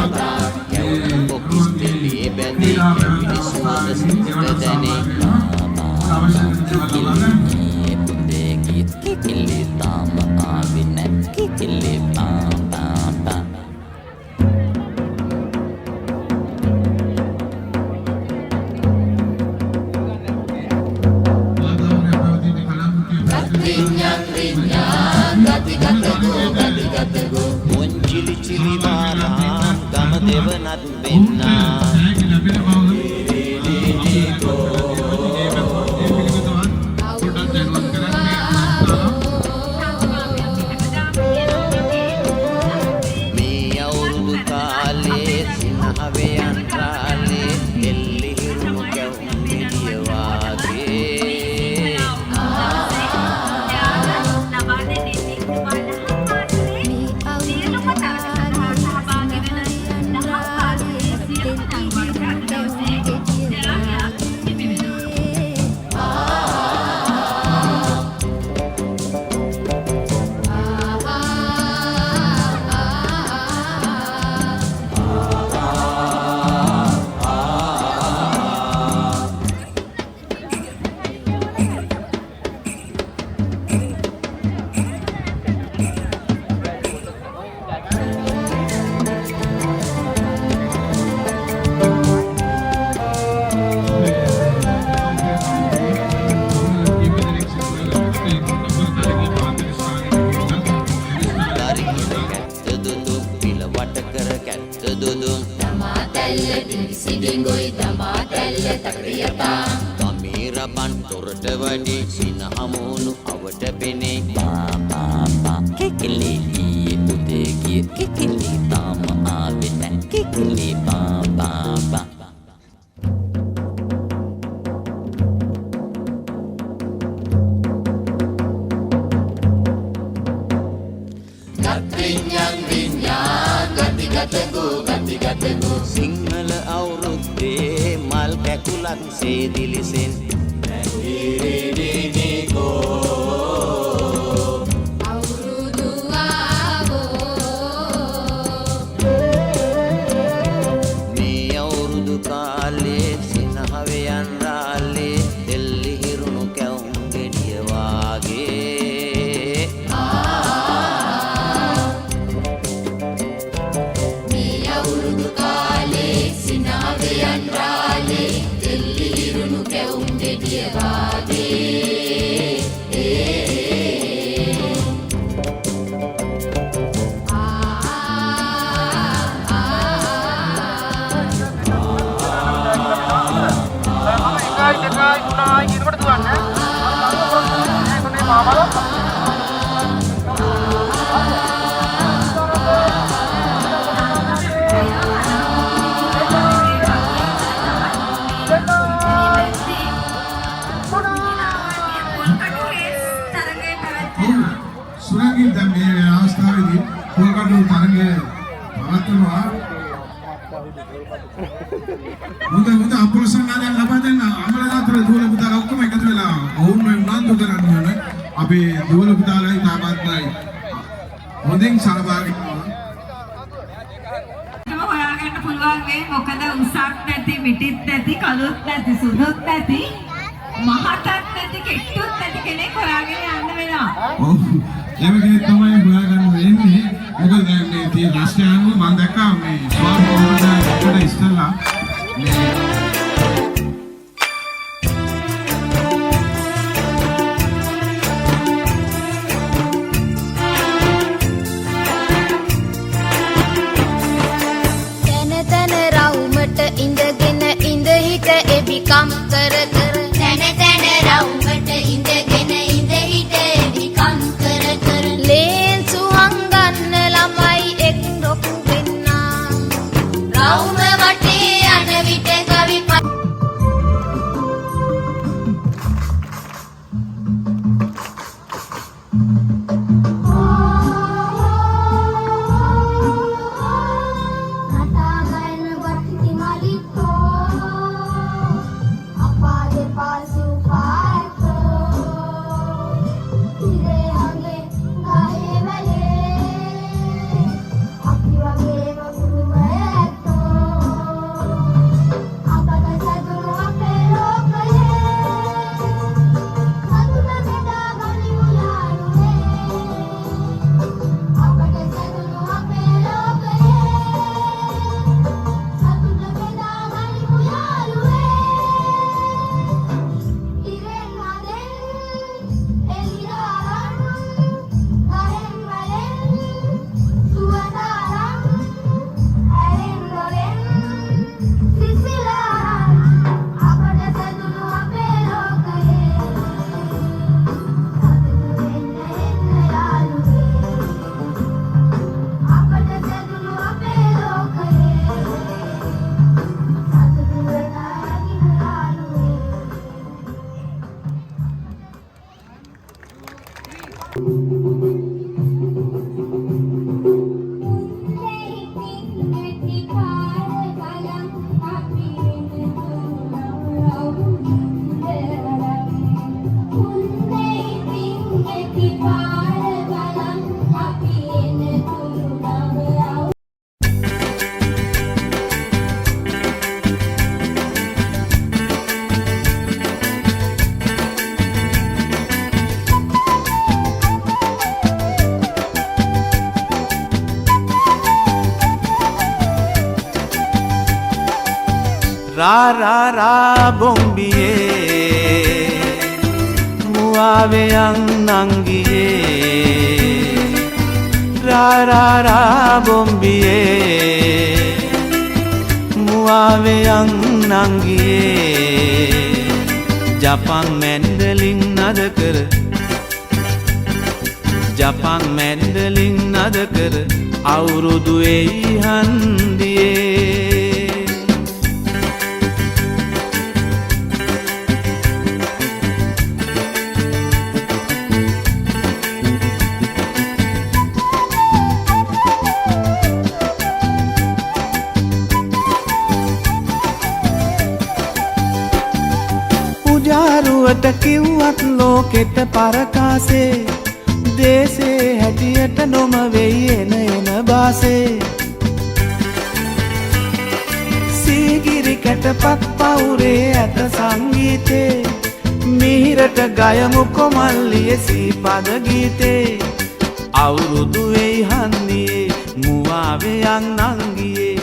බදා යවුණු පොකිස් දෙලියේ බැඳි මිනිස්සුද සිතට දැනේ පුතේ ගීත් කිකිලි තාම ආවේ නැ කිකිලි පා පා පා මුංචිලි චිලි වාරාම් ගම දෙවනත් වෙන්නා මේ අවුරුදු කාලේ සිනහවේ අන්තරාලේ එල්ලි හිරුණු කැවුම් ගෙඩිය වාගේ Kamiraban torta wadi sinahamunu aවට pene pa pa pa kikili pude ki kikili tama ave na kikili pa pa pa Gatrinyang rinyang gati-gategu Sinhala awruddhe mal kakulat se dilisen Diri-diri-ko Awrudu abo Me awrudu kale sinahave anrale Delli hirunu kawum gediya wage සුරංගින් දැන් මේ අවස්ථාවේදී පොල්කඩු තරගයේ පවත්වනවා මුද අපොලසන්නාදෙන් ලබා දෙන්න අමරදාතර දුවල පුතාලා ඔක්කොම එකතු වෙලා ඔවුන් මේ උනන්දු කරන්න ඕනේ අපේ දුවල පුතාලා ඉතාමත්මයි හොඳින් සහභාගී වෙනවා හොයාගන්න පුළුවන් මේ මොකද උසක් නැති මිටිත් නැති කළුත් නැති සුදුත් නැති මහතත් නැති කෙට්ටුත් නැති කෙනෙක් හොයාගෙන යන්න වෙනවා. ඔව් එහෙම කෙනෙක් තමයි හොයාගන්න වෙන්නේ. මොකද දැන් මේ තියෙන රාෂ්ට්‍රීයව මම දැක්කා මේ ස්වාමීන් ඉස්සෙල්ලා Come, kar kar. Tana tana raumat indagena indahite vi come kar kar. Leen suhanganna lamai ek roku wenna. Rauma wate ana vite kavi pa. රාරාරා බොම්බියේ මුවාවෙයන් නංගියේ රාරාරා බොම්බියේ මුවාවෙයන් නංගියේ ජපන් මැන්ඩලින් නද කර ජපන් මැන්ඩලින් නද කර අවුරුදු එයි හන්දියේ පුජාරුවට කිව්වත් ලෝකෙට පරකාසේ දේසේ හැටියට නොම වෙයි එන බාසේ සීගිරි කැටපත් පවුරේ ඇත සංගීතේ මිහිරට ගයමු කොමල්ලිය සීපද ගීතේ අවුරුදු වෙයි හන්දියේ මුවාවෙයන් නංගියේ